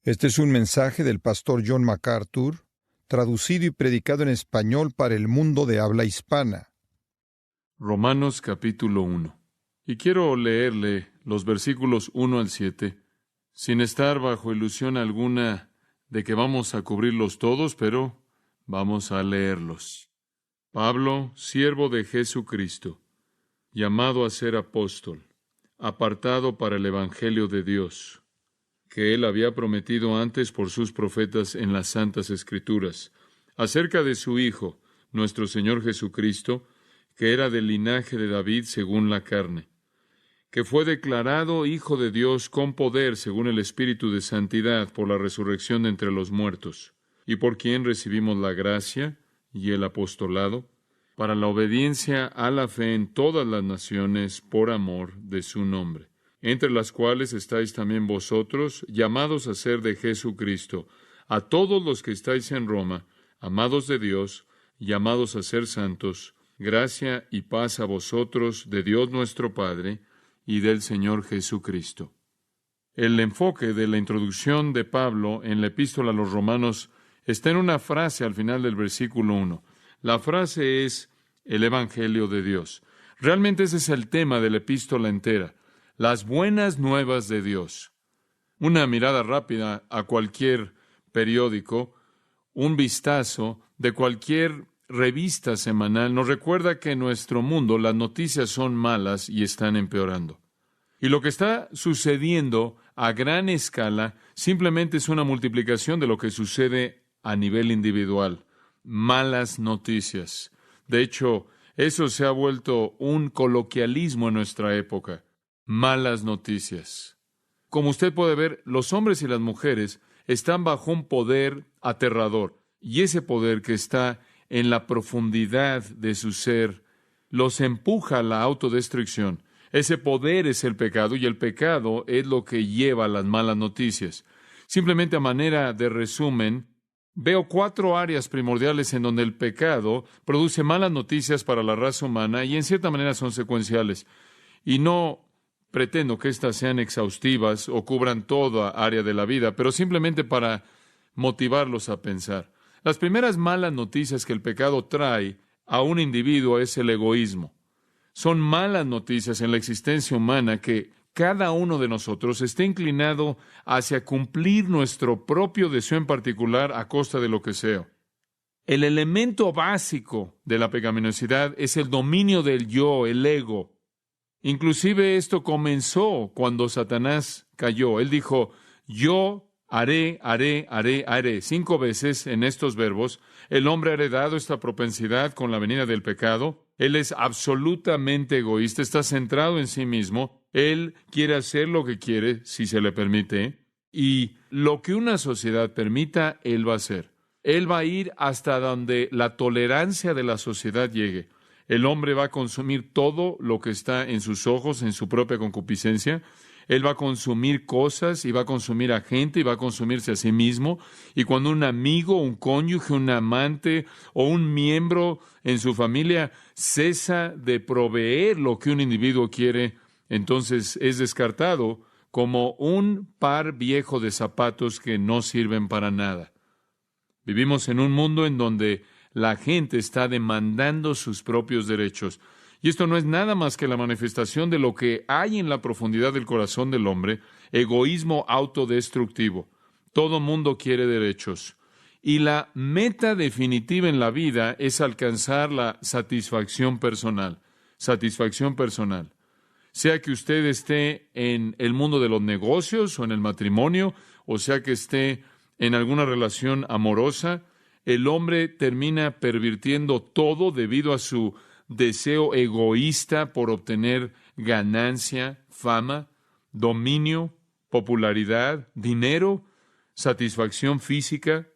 Este es un mensaje del pastor John MacArthur, traducido y predicado en español para el mundo de habla hispana. Romanos capítulo 1. Y quiero leerle los versículos 1 al 7, sin estar bajo ilusión alguna de que vamos a cubrirlos todos, pero vamos a leerlos. Pablo, siervo de Jesucristo, llamado a ser apóstol, apartado para el Evangelio de Dios, que él había prometido antes por sus profetas en las Santas Escrituras, acerca de su Hijo, nuestro Señor Jesucristo, que era del linaje de David según la carne, que fue declarado Hijo de Dios con poder según el Espíritu de Santidad por la resurrección de entre los muertos, y por quien recibimos la gracia y el apostolado, para la obediencia a la fe en todas las naciones por amor de su nombre, entre las cuales estáis también vosotros, llamados a ser de Jesucristo, a todos los que estáis en Roma, amados de Dios, llamados a ser santos, gracia y paz a vosotros de Dios nuestro Padre y del Señor Jesucristo. El enfoque de la introducción de Pablo en la epístola a los Romanos está en una frase al final del versículo 1. La frase es el Evangelio de Dios. Realmente ese es el tema de la epístola entera. Las buenas nuevas de Dios. Una mirada rápida a cualquier periódico, un vistazo de cualquier revista semanal nos recuerda que en nuestro mundo las noticias son malas y están empeorando. Y lo que está sucediendo a gran escala simplemente es una multiplicación de lo que sucede a nivel individual. Malas noticias. De hecho, eso se ha vuelto un coloquialismo en nuestra época. Malas noticias. Como usted puede ver, los hombres y las mujeres están bajo un poder aterrador, y ese poder que está en la profundidad de su ser los empuja a la autodestrucción. Ese poder es el pecado, y el pecado es lo que lleva a las malas noticias. Simplemente a manera de resumen, veo 4 áreas primordiales en donde el pecado produce malas noticias para la raza humana, y en cierta manera son secuenciales. Y no pretendo que éstas sean exhaustivas o cubran toda área de la vida, pero simplemente para motivarlos a pensar. Las primeras malas noticias que el pecado trae a un individuo es el egoísmo. Son malas noticias en la existencia humana que cada uno de nosotros esté inclinado hacia cumplir nuestro propio deseo en particular a costa de lo que sea. El elemento básico de la pecaminosidad es el dominio del yo, el ego. Inclusive esto comenzó cuando Satanás cayó. Él dijo, yo haré. 5 veces en estos verbos. El hombre ha heredado esta propensidad con la venida del pecado. Él es absolutamente egoísta, está centrado en sí mismo. Él quiere hacer lo que quiere, si se le permite. Y lo que una sociedad permita, él va a hacer. Él va a ir hasta donde la tolerancia de la sociedad llegue. El hombre va a consumir todo lo que está en sus ojos, en su propia concupiscencia. Él va a consumir cosas y va a consumir a gente y va a consumirse a sí mismo. Y cuando un amigo, un cónyuge, un amante o un miembro en su familia cesa de proveer lo que un individuo quiere, entonces es descartado como un par viejo de zapatos que no sirven para nada. Vivimos en un mundo en donde la gente está demandando sus propios derechos. Y esto no es nada más que la manifestación de lo que hay en la profundidad del corazón del hombre, egoísmo autodestructivo. Todo mundo quiere derechos. Y la meta definitiva en la vida es alcanzar la satisfacción personal. Satisfacción personal. Sea que usted esté en el mundo de los negocios o en el matrimonio, o sea que esté en alguna relación amorosa, el hombre termina pervirtiendo todo debido a su deseo egoísta por obtener ganancia, fama, dominio, popularidad, dinero, satisfacción física.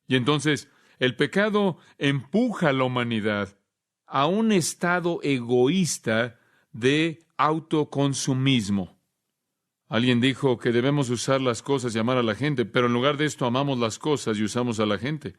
Y entonces el pecado empuja a la humanidad a un estado egoísta de autoconsumismo. Alguien dijo que debemos usar las cosas y amar a la gente, pero en lugar de esto amamos las cosas y usamos a la gente.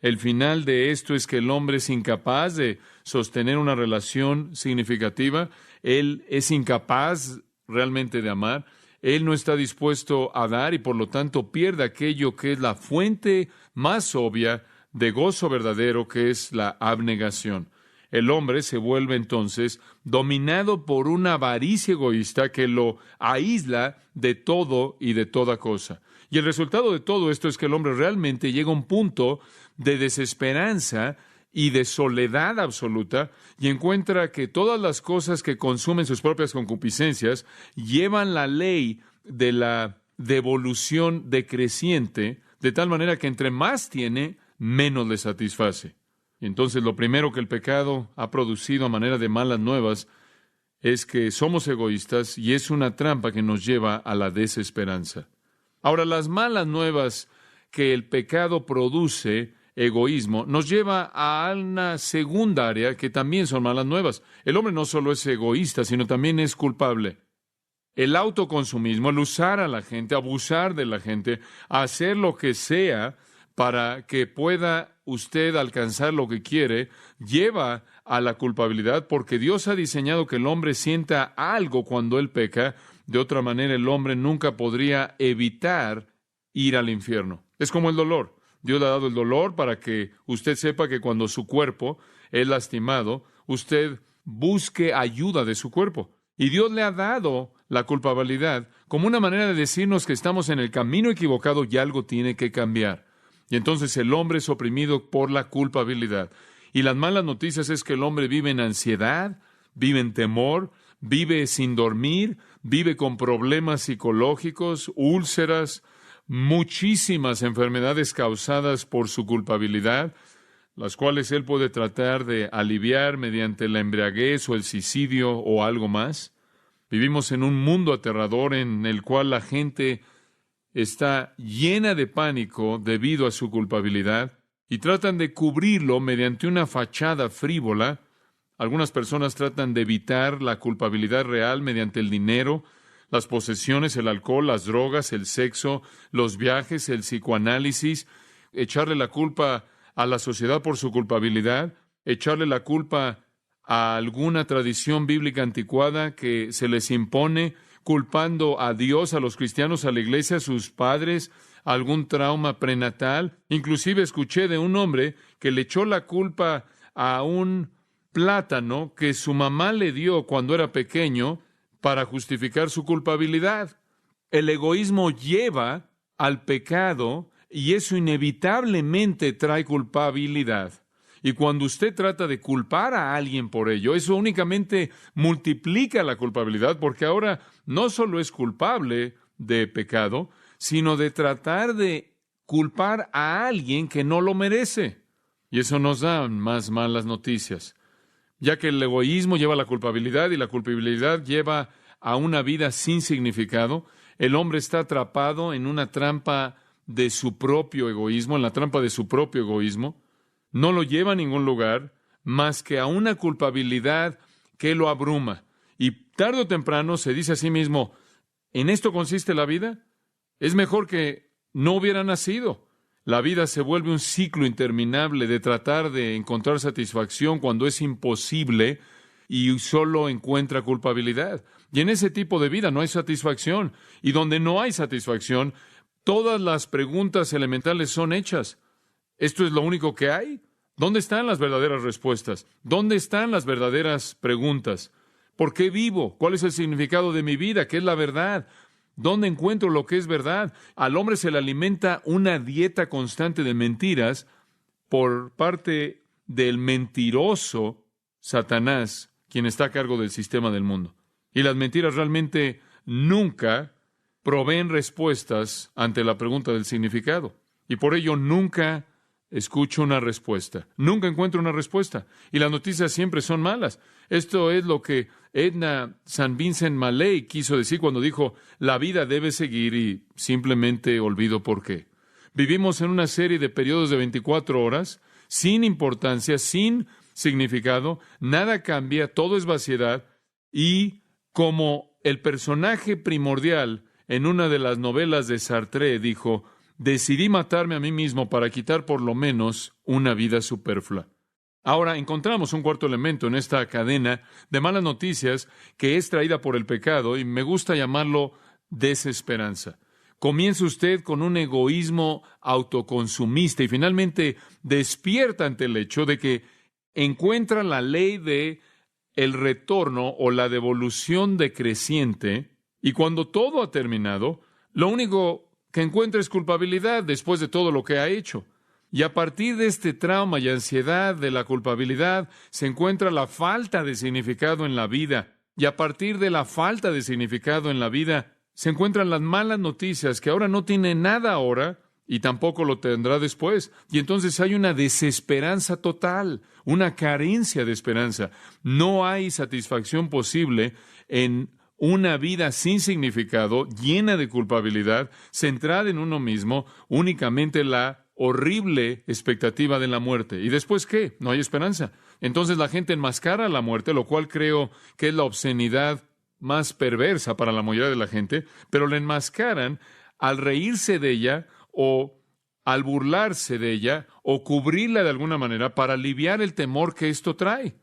El final de esto es que el hombre es incapaz de sostener una relación significativa. Él es incapaz realmente de amar. él no está dispuesto a dar y por lo tanto pierde aquello que es la fuente más obvia de gozo verdadero, que es la abnegación. El hombre se vuelve entonces dominado por una avaricia egoísta que lo aísla de todo y de toda cosa. Y el resultado de todo esto es que el hombre realmente llega a un punto de desesperanza y de soledad absoluta, y encuentra que todas las cosas que consumen sus propias concupiscencias llevan la ley de la devolución decreciente, de tal manera que entre más tiene, menos le satisface. Y entonces lo primero que el pecado ha producido a manera de malas nuevas es que somos egoístas, y es una trampa que nos lleva a la desesperanza. Ahora, las malas nuevas que el pecado produce, egoísmo, nos lleva a una segunda área que también son malas nuevas. El hombre no solo es egoísta, sino también es culpable. El autoconsumismo, el usar a la gente, abusar de la gente, hacer lo que sea para que pueda usted alcanzar lo que quiere, lleva a la culpabilidad, porque Dios ha diseñado que el hombre sienta algo cuando él peca. De otra manera, el hombre nunca podría evitar ir al infierno. Es como el dolor. Dios le ha dado el dolor para que usted sepa que cuando su cuerpo es lastimado, usted busque ayuda de su cuerpo. Y Dios le ha dado la culpabilidad como una manera de decirnos que estamos en el camino equivocado y algo tiene que cambiar. Y entonces el hombre es oprimido por la culpabilidad. Y las malas noticias es que el hombre vive en ansiedad, vive en temor, vive sin dormir, vive con problemas psicológicos, úlceras, muchísimas enfermedades causadas por su culpabilidad, las cuales él puede tratar de aliviar mediante la embriaguez o el suicidio o algo más. Vivimos en un mundo aterrador en el cual la gente está llena de pánico debido a su culpabilidad y tratan de cubrirlo mediante una fachada frívola. Algunas personas tratan de evitar la culpabilidad real mediante el dinero, las posesiones, el alcohol, las drogas, el sexo, los viajes, el psicoanálisis, echarle la culpa a la sociedad por su culpabilidad, echarle la culpa a alguna tradición bíblica anticuada que se les impone, culpando a Dios, a los cristianos, a la iglesia, a sus padres, a algún trauma prenatal. Inclusive escuché de un hombre que le echó la culpa a un plátano que su mamá le dio cuando era pequeño para justificar su culpabilidad. El egoísmo lleva al pecado y eso inevitablemente trae culpabilidad. Y cuando usted trata de culpar a alguien por ello, eso únicamente multiplica la culpabilidad, porque ahora no solo es culpable de pecado, sino de tratar de culpar a alguien que no lo merece. Y eso nos da más malas noticias, ya que el egoísmo lleva a la culpabilidad y la culpabilidad lleva a una vida sin significado. El hombre está atrapado en una trampa de su propio egoísmo, en la trampa de su propio egoísmo. No lo lleva a ningún lugar más que a una culpabilidad que lo abruma. Y tarde o temprano se dice a sí mismo, ¿en esto consiste la vida? Es mejor que no hubiera nacido. La vida se vuelve un ciclo interminable de tratar de encontrar satisfacción cuando es imposible y solo encuentra culpabilidad. Y en ese tipo de vida no hay satisfacción. Y donde no hay satisfacción, todas las preguntas elementales son hechas. ¿Esto es lo único que hay? ¿Dónde están las verdaderas respuestas? ¿Dónde están las verdaderas preguntas? ¿Por qué vivo? ¿Cuál es el significado de mi vida? ¿Qué es la verdad? ¿Dónde encuentro lo que es verdad? Al hombre se le alimenta una dieta constante de mentiras por parte del mentiroso Satanás, quien está a cargo del sistema del mundo. Y las mentiras realmente nunca proveen respuestas ante la pregunta del significado. Y por ello nunca escucho una respuesta. Nunca encuentro una respuesta. Y las noticias siempre son malas. Esto es lo que Edna St. Vincent Millay quiso decir cuando dijo, la vida debe seguir, y simplemente olvido por qué. Vivimos en una serie de periodos de 24 horas, sin importancia, sin significado, nada cambia, todo es vaciedad, y como el personaje primordial en una de las novelas de Sartre dijo, decidí matarme a mí mismo para quitar por lo menos una vida superflua. Ahora encontramos un cuarto elemento en esta cadena de malas noticias que es traída por el pecado, y me gusta llamarlo desesperanza. Comienza usted con un egoísmo autoconsumista y finalmente despierta ante el hecho de que encuentra la ley de el retorno o la devolución decreciente, y cuando todo ha terminado, lo único que encuentra es culpabilidad después de todo lo que ha hecho. Y a partir de este trauma y ansiedad de la culpabilidad, se encuentra la falta de significado en la vida. Y a partir de la falta de significado en la vida, se encuentran las malas noticias, que ahora no tiene nada ahora y tampoco lo tendrá después. Y entonces hay una desesperanza total, una carencia de esperanza. No hay satisfacción posible en una vida sin significado, llena de culpabilidad, centrada en uno mismo, únicamente la horrible expectativa de la muerte. ¿Y después qué? No hay esperanza. Entonces la gente enmascara la muerte, lo cual creo que es la obscenidad más perversa para la mayoría de la gente, pero la enmascaran al reírse de ella o al burlarse de ella o cubrirla de alguna manera para aliviar el temor que esto trae.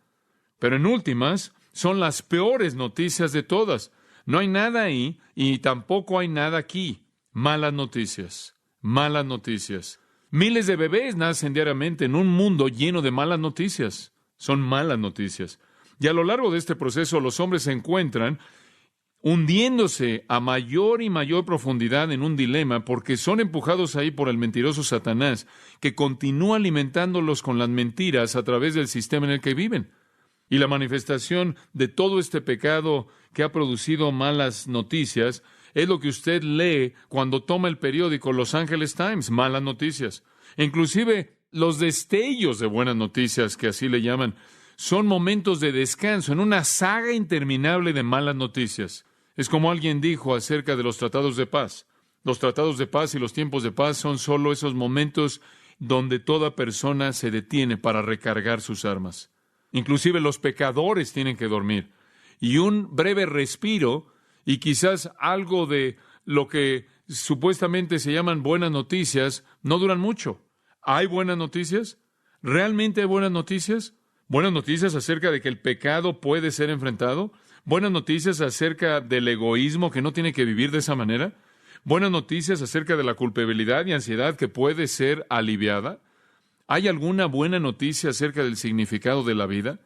Pero en últimas, son las peores noticias de todas. No hay nada ahí y tampoco hay nada aquí. Malas noticias. Malas noticias. Miles de bebés nacen diariamente en un mundo lleno de malas noticias. Son malas noticias. Y a lo largo de este proceso, los hombres se encuentran hundiéndose a mayor y mayor profundidad en un dilema porque son empujados ahí por el mentiroso Satanás, que continúa alimentándolos con las mentiras a través del sistema en el que viven. Y la manifestación de todo este pecado que ha producido malas noticias es lo que usted lee cuando toma el periódico Los Angeles Times, malas noticias. Inclusive los destellos de buenas noticias, que así le llaman, son momentos de descanso en una saga interminable de malas noticias. Es como alguien dijo acerca de los tratados de paz. Los tratados de paz y los tiempos de paz son solo esos momentos donde toda persona se detiene para recargar sus armas. Inclusive los pecadores tienen que dormir. Y un breve respiro y quizás algo de lo que supuestamente se llaman buenas noticias no duran mucho. ¿Hay buenas noticias? ¿Realmente hay buenas noticias? ¿Buenas noticias acerca de que el pecado puede ser enfrentado? ¿Buenas noticias acerca del egoísmo que no tiene que vivir de esa manera? ¿Buenas noticias acerca de la culpabilidad y ansiedad que puede ser aliviada? ¿Hay alguna buena noticia acerca del significado de la vida?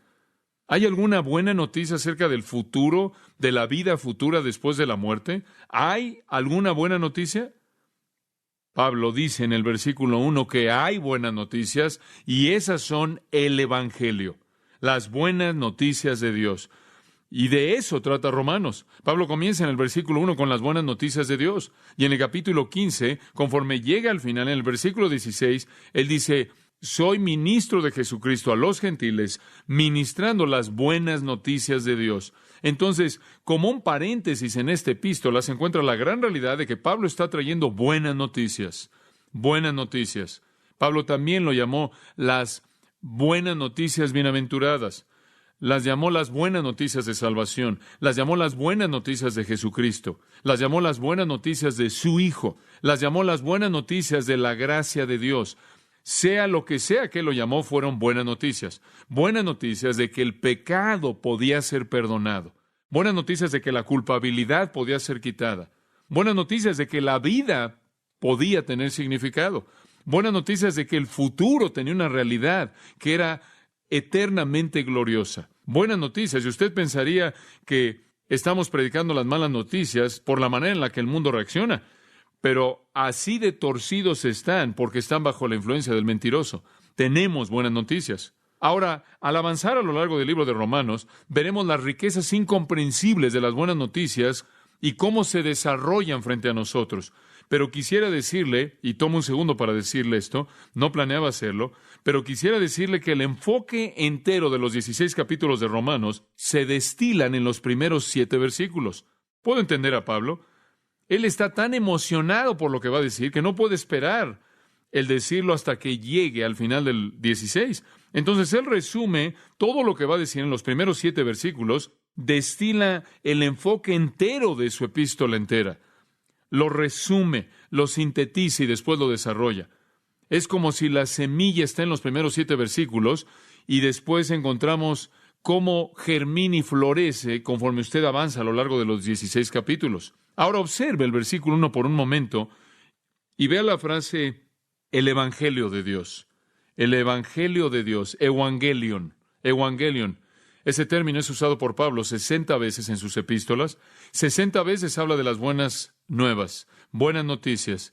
¿Hay alguna buena noticia acerca del futuro, de la vida futura después de la muerte? ¿Hay alguna buena noticia? Pablo dice en el versículo 1 que hay buenas noticias y esas son el Evangelio, las buenas noticias de Dios. Y de eso trata Romanos. Pablo comienza en el versículo 1 con las buenas noticias de Dios. Y en el capítulo 15, conforme llega al final, en el versículo 16, él dice: soy ministro de Jesucristo a los gentiles, ministrando las buenas noticias de Dios. Entonces, como un paréntesis en esta epístola, se encuentra la gran realidad de que Pablo está trayendo buenas noticias. Buenas noticias. Pablo también lo llamó las buenas noticias bienaventuradas. Las llamó las buenas noticias de salvación. Las llamó las buenas noticias de Jesucristo. Las llamó las buenas noticias de su Hijo. Las llamó las buenas noticias de la gracia de Dios. Sea lo que sea que lo llamó, fueron buenas noticias. Buenas noticias de que el pecado podía ser perdonado. Buenas noticias de que la culpabilidad podía ser quitada. Buenas noticias de que la vida podía tener significado. Buenas noticias de que el futuro tenía una realidad que era eternamente gloriosa. Buenas noticias. Y usted pensaría que estamos predicando las malas noticias por la manera en la que el mundo reacciona. Pero así de torcidos están porque están bajo la influencia del mentiroso. Tenemos buenas noticias. Ahora, al avanzar a lo largo del libro de Romanos, veremos las riquezas incomprensibles de las buenas noticias y cómo se desarrollan frente a nosotros. Pero quisiera decirle, y tomo un segundo para decirle esto, no planeaba hacerlo, pero quisiera decirle que el enfoque entero de los 16 capítulos de Romanos se destilan en los primeros 7 versículos. ¿Puedo entender a Pablo? Él está tan emocionado por lo que va a decir que no puede esperar el decirlo hasta que llegue al final del 16. Entonces él resume todo lo que va a decir en los primeros 7 versículos, destila el enfoque entero de su epístola entera. Lo resume, lo sintetiza y después lo desarrolla. Es como si la semilla está en los primeros 7 versículos y después encontramos cómo germina y florece conforme usted avanza a lo largo de los 16 capítulos. Ahora observe el versículo 1 por un momento y vea la frase, el Evangelio de Dios. El Evangelio de Dios, Evangelion, Evangelion. Ese término es usado por Pablo 60 veces en sus epístolas. 60 veces habla de las buenas nuevas, buenas noticias.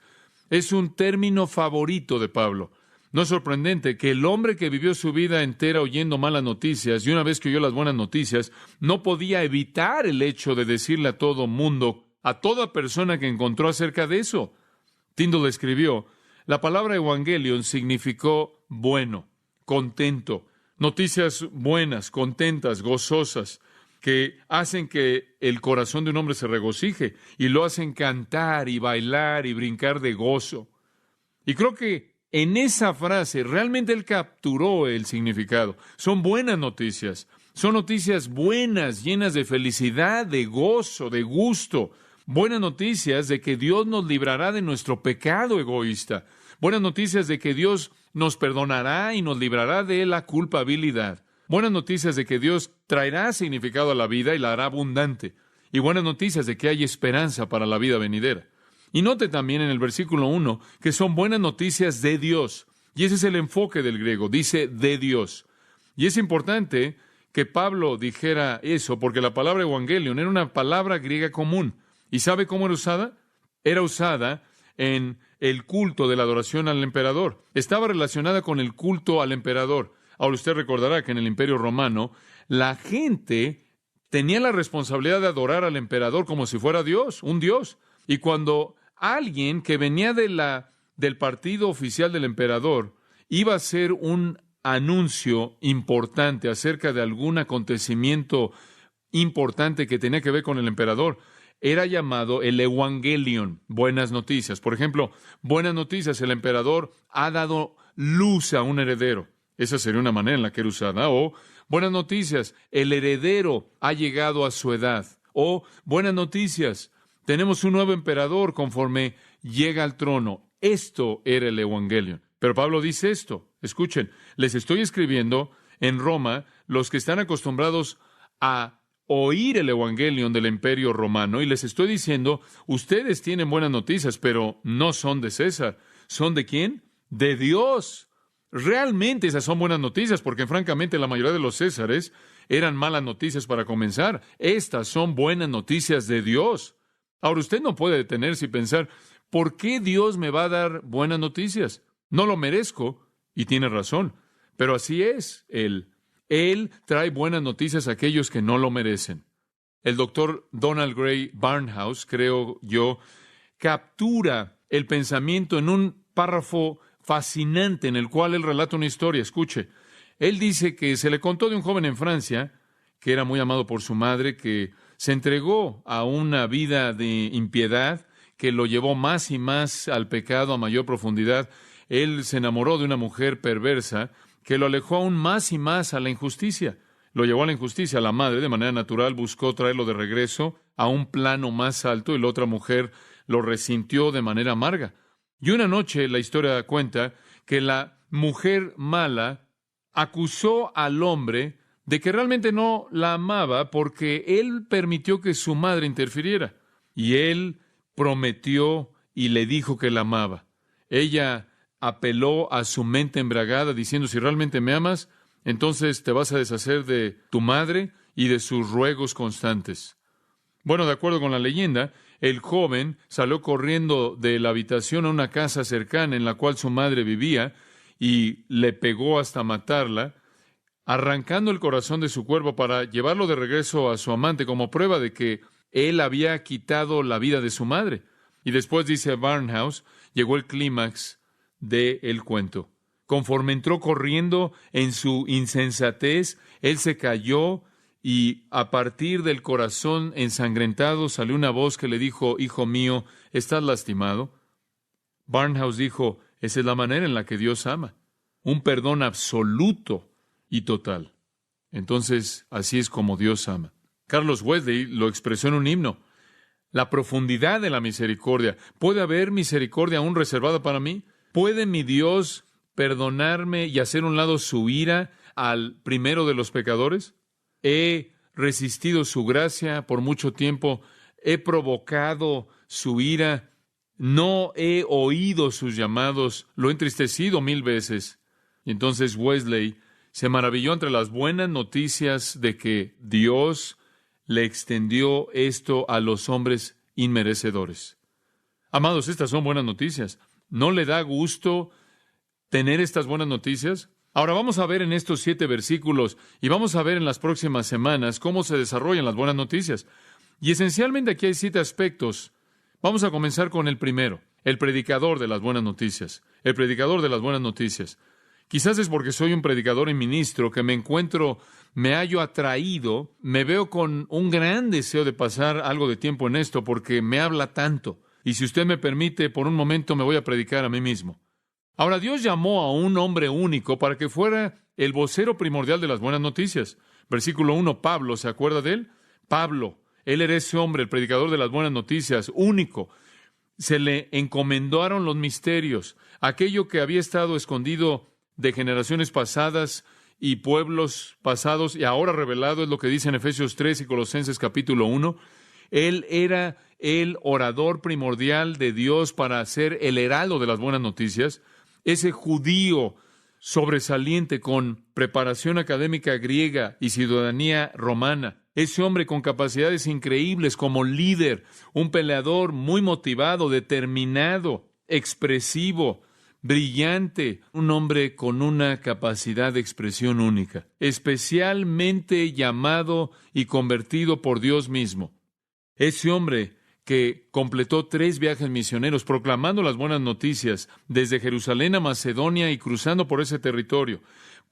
Es un término favorito de Pablo. No es sorprendente que el hombre que vivió su vida entera oyendo malas noticias y una vez que oyó las buenas noticias, no podía evitar el hecho de decirle a todo mundo, a toda persona que encontró acerca de eso. Tyndale escribió, la palabra Evangelion significó bueno, contento, noticias buenas, contentas, gozosas, que hacen que el corazón de un hombre se regocije y lo hacen cantar y bailar y brincar de gozo. Y creo que en esa frase realmente él capturó el significado. Son buenas noticias, son noticias buenas, llenas de felicidad, de gozo, de gusto. Buenas noticias de que Dios nos librará de nuestro pecado egoísta. Buenas noticias de que Dios nos perdonará y nos librará de la culpabilidad. Buenas noticias de que Dios traerá significado a la vida y la hará abundante. Y buenas noticias de que hay esperanza para la vida venidera. Y note también en el versículo 1 que son buenas noticias de Dios. Y ese es el enfoque del griego, dice de Dios. Y es importante que Pablo dijera eso, porque la palabra evangelion era una palabra griega común. ¿Y sabe cómo era usada? Era usada en el culto de la adoración al emperador. Estaba relacionada con el culto al emperador. Ahora usted recordará que en el Imperio Romano la gente tenía la responsabilidad de adorar al emperador como si fuera Dios, un Dios. Y cuando alguien que venía del partido oficial del emperador iba a hacer un anuncio importante acerca de algún acontecimiento importante que tenía que ver con el emperador, era llamado el Evangelion, buenas noticias. Por ejemplo, buenas noticias, el emperador ha dado luz a un heredero. Esa sería una manera en la que era usada. O, buenas noticias, el heredero ha llegado a su edad. O, buenas noticias, tenemos un nuevo emperador conforme llega al trono. Esto era el Evangelion. Pero Pablo dice esto. Escuchen, les estoy escribiendo en Roma, los que están acostumbrados a oír el Evangelion del Imperio Romano, y les estoy diciendo, ustedes tienen buenas noticias, pero no son de César. ¿Son de quién? De Dios. Realmente esas son buenas noticias, porque francamente la mayoría de los Césares eran malas noticias para comenzar. Estas son buenas noticias de Dios. Ahora usted no puede detenerse y pensar, ¿por qué Dios me va a dar buenas noticias? No lo merezco, y tiene razón, pero así es Él. Él trae buenas noticias a aquellos que no lo merecen. El doctor Donald Gray Barnhouse, creo yo, captura el pensamiento en un párrafo fascinante en el cual él relata una historia. Escuche, él dice que se le contó de un joven en Francia que era muy amado por su madre, que se entregó a una vida de impiedad que lo llevó más y más al pecado a mayor profundidad. Él se enamoró de una mujer perversa que lo alejó aún más y más a la injusticia. Lo llevó a la injusticia. La madre, de manera natural, buscó traerlo de regreso a un plano más alto y la otra mujer lo resintió de manera amarga. Y una noche la historia cuenta que la mujer mala acusó al hombre de que realmente no la amaba porque él permitió que su madre interfiriera. Y él prometió y le dijo que la amaba. Ella apeló a su mente embriagada diciendo, si realmente me amas, entonces te vas a deshacer de tu madre y de sus ruegos constantes. Bueno, de acuerdo con la leyenda, el joven salió corriendo de la habitación a una casa cercana en la cual su madre vivía y le pegó hasta matarla, arrancando el corazón de su cuerpo para llevarlo de regreso a su amante como prueba de que él había quitado la vida de su madre. Y después, dice Barnhouse, llegó el clímax del cuento. Conforme entró corriendo en su insensatez, él se cayó y a partir del corazón ensangrentado salió una voz que le dijo, hijo mío, ¿estás lastimado? Barnhouse dijo, esa es la manera en la que Dios ama, un perdón absoluto y total. Entonces, así es como Dios ama. Carlos Wesley lo expresó en un himno. La profundidad de la misericordia. ¿Puede haber misericordia aún reservada para mí? ¿Puede mi Dios perdonarme y hacer a un lado su ira al primero de los pecadores? He resistido su gracia por mucho tiempo. he provocado su ira, no he oído sus llamados, lo he entristecido 1000 veces. Y entonces Wesley se maravilló entre las buenas noticias de que Dios le extendió esto a los hombres inmerecedores. Amados, estas son buenas noticias. ¿No le da gusto tener estas buenas noticias? Ahora vamos a ver en estos 7 versículos y vamos a ver en las próximas semanas cómo se desarrollan las buenas noticias. Y esencialmente aquí hay 7 aspectos. Vamos a comenzar con el primero, el predicador de las buenas noticias. El predicador de las buenas noticias. Quizás es porque soy un predicador y ministro que me hallo atraído, me veo con un gran deseo de pasar algo de tiempo en esto porque me habla tanto. Y si usted me permite, por un momento me voy a predicar a mí mismo. Ahora, Dios llamó a un hombre único para que fuera el vocero primordial de las buenas noticias. Versículo 1, Pablo, ¿se acuerda de él? Pablo, él era ese hombre, el predicador de las buenas noticias, único. Se le encomendaron los misterios, aquello que había estado escondido de generaciones pasadas y pueblos pasados, y ahora revelado, es lo que dice en Efesios 3 y Colosenses capítulo 1. Él era el orador primordial de Dios para ser el heraldo de las buenas noticias. Ese judío sobresaliente con preparación académica griega y ciudadanía romana. Ese hombre con capacidades increíbles como líder, un peleador muy motivado, determinado, expresivo, brillante, un hombre con una capacidad de expresión única, especialmente llamado y convertido por Dios mismo. Ese hombre que completó 3 viajes misioneros proclamando las buenas noticias desde Jerusalén a Macedonia y cruzando por ese territorio.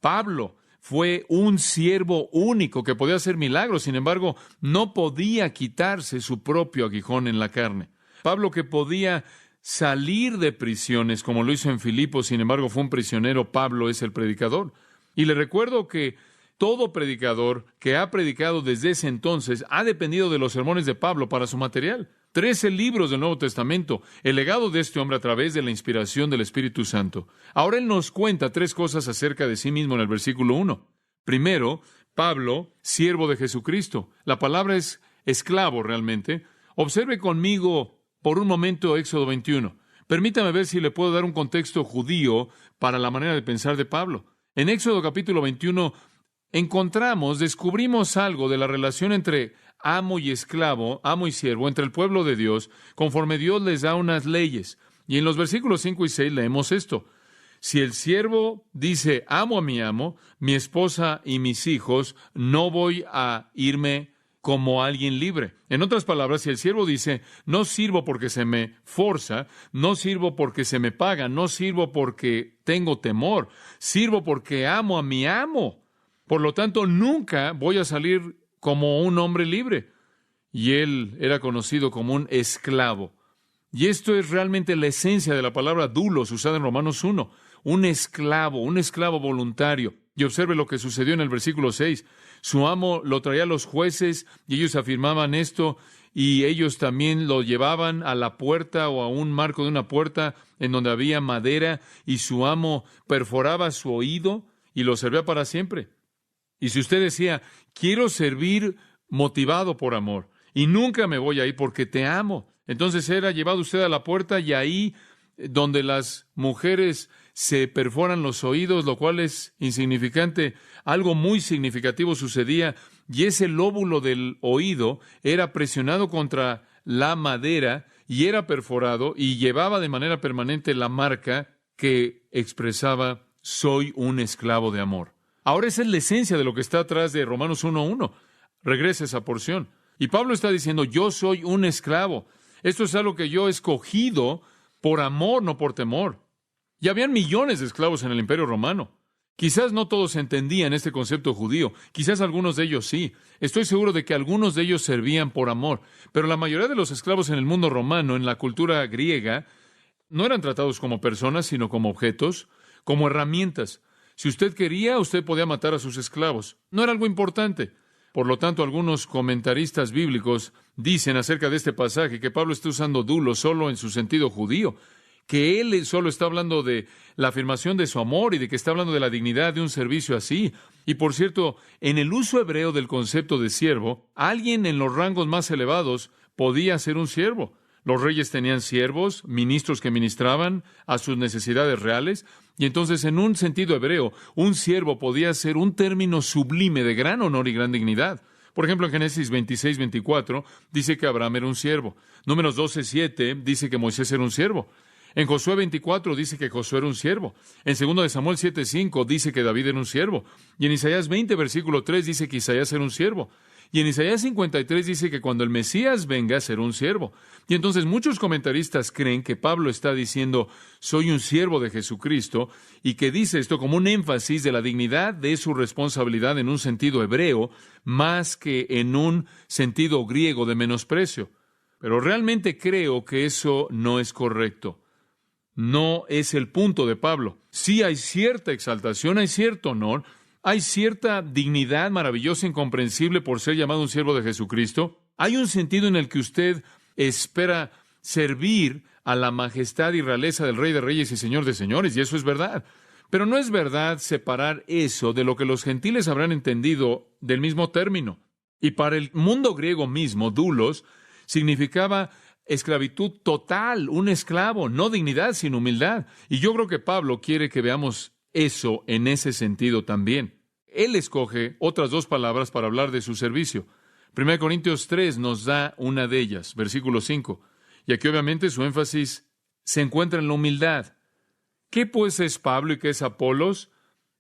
Pablo fue un siervo único que podía hacer milagros, sin embargo, no podía quitarse su propio aguijón en la carne. Pablo, que podía salir de prisiones como lo hizo en Filipos, sin embargo, fue un prisionero. Pablo es el predicador. Y le recuerdo que todo predicador que ha predicado desde ese entonces ha dependido de los sermones de Pablo para su material. 13 libros del Nuevo Testamento, el legado de este hombre a través de la inspiración del Espíritu Santo. Ahora él nos cuenta 3 cosas acerca de sí mismo en el versículo 1. Primero, Pablo, siervo de Jesucristo. La palabra es esclavo realmente. Observe conmigo por un momento Éxodo 21. Permítame ver si le puedo dar un contexto judío para la manera de pensar de Pablo. En Éxodo capítulo 21 descubrimos algo de la relación entre amo y esclavo, amo y siervo, entre el pueblo de Dios, conforme Dios les da unas leyes. Y en los versículos 5 y 6 leemos esto. Si el siervo dice, amo a mi amo, mi esposa y mis hijos, no voy a irme como alguien libre. En otras palabras, si el siervo dice, no sirvo porque se me forza, no sirvo porque se me paga, no sirvo porque tengo temor, sirvo porque amo a mi amo. Por lo tanto, nunca voy a salir como un hombre libre. Y él era conocido como un esclavo. Y esto es realmente la esencia de la palabra doulos usada en Romanos 1. Un esclavo voluntario. Y observe lo que sucedió en el versículo 6. Su amo lo traía a los jueces y ellos afirmaban esto y ellos también lo llevaban a la puerta o a un marco de una puerta en donde había madera y su amo perforaba su oído y lo servía para siempre. Y si usted decía, quiero servir motivado por amor y nunca me voy a ir porque te amo, entonces era llevado usted a la puerta y ahí donde las mujeres se perforan los oídos, lo cual es insignificante, algo muy significativo sucedía y ese lóbulo del oído era presionado contra la madera y era perforado y llevaba de manera permanente la marca que expresaba, soy un esclavo de amor. Ahora esa es la esencia de lo que está atrás de Romanos 1:1. Regresa esa porción. Y Pablo está diciendo, yo soy un esclavo. Esto es algo que yo he escogido por amor, no por temor. Y habían millones de esclavos en el Imperio Romano. Quizás no todos entendían este concepto judío. Quizás algunos de ellos sí. Estoy seguro de que algunos de ellos servían por amor. Pero la mayoría de los esclavos en el mundo romano, en la cultura griega, no eran tratados como personas, sino como objetos, como herramientas. Si usted quería, usted podía matar a sus esclavos. No era algo importante. Por lo tanto, algunos comentaristas bíblicos dicen acerca de este pasaje que Pablo está usando doulos solo en su sentido judío, que él solo está hablando de la afirmación de su amor y de que está hablando de la dignidad de un servicio así. Y por cierto, en el uso hebreo del concepto de siervo, alguien en los rangos más elevados podía ser un siervo. Los reyes tenían siervos, ministros que ministraban a sus necesidades reales, y entonces en un sentido hebreo, un siervo podía ser un término sublime de gran honor y gran dignidad. Por ejemplo, en Génesis 26-24 dice que Abraham era un siervo. Números 12-7 dice que Moisés era un siervo. En Josué 24 dice que Josué era un siervo. En 2 de Samuel 7:5 dice que David era un siervo. Y en Isaías 20, versículo 3 dice que Isaías era un siervo. Y en Isaías 53 dice que cuando el Mesías venga será un siervo. Y entonces muchos comentaristas creen que Pablo está diciendo, soy un siervo de Jesucristo, y que dice esto como un énfasis de la dignidad de su responsabilidad en un sentido hebreo, más que en un sentido griego de menosprecio. Pero realmente creo que eso no es correcto. No es el punto de Pablo. Sí hay cierta exaltación, hay cierto honor, hay cierta dignidad maravillosa e incomprensible por ser llamado un siervo de Jesucristo. Hay un sentido en el que usted espera servir a la majestad y realeza del Rey de Reyes y Señor de Señores, y eso es verdad. Pero no es verdad separar eso de lo que los gentiles habrán entendido del mismo término. Y para el mundo griego mismo, doulos significaba esclavitud total, un esclavo, no dignidad, sino humildad. Y yo creo que Pablo quiere que veamos eso en ese sentido también. Él escoge otras dos palabras para hablar de su servicio. 1 Corintios 3 nos da una de ellas, versículo 5. Y aquí obviamente su énfasis se encuentra en la humildad. ¿Qué pues es Pablo y qué es Apolos?